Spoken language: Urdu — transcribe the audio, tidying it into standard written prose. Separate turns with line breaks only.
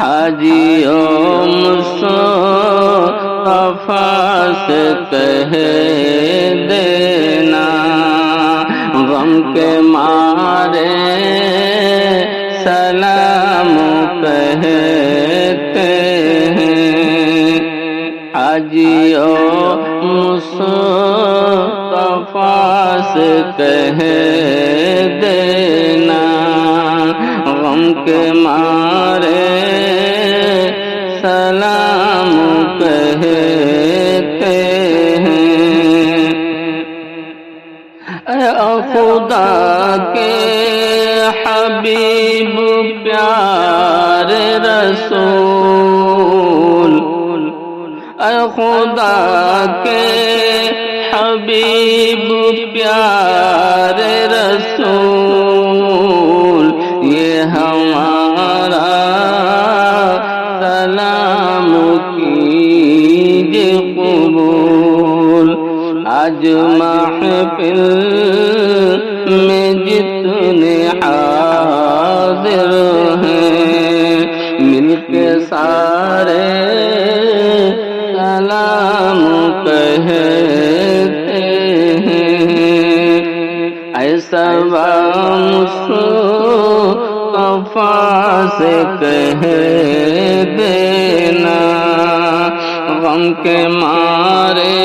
حاجیوں مصطفیٰ سے کہہ دینا غم کے مارے سلام کہتے ہیں حاجیوں مصطفیٰ سے کہہ دینا غم کے مارے سلام کہتے ہیں اے خدا کے حبیب پیارے رسول اے خدا کے حبیب پیارے رسول یہ ہمارا سلام کیجئے قبول آج محفل میں جتنے حاضر ہیں مل کے سارے سلام کہتے ہیں ایسا مصطفیٰ سے کہہ دینا غم کے مارے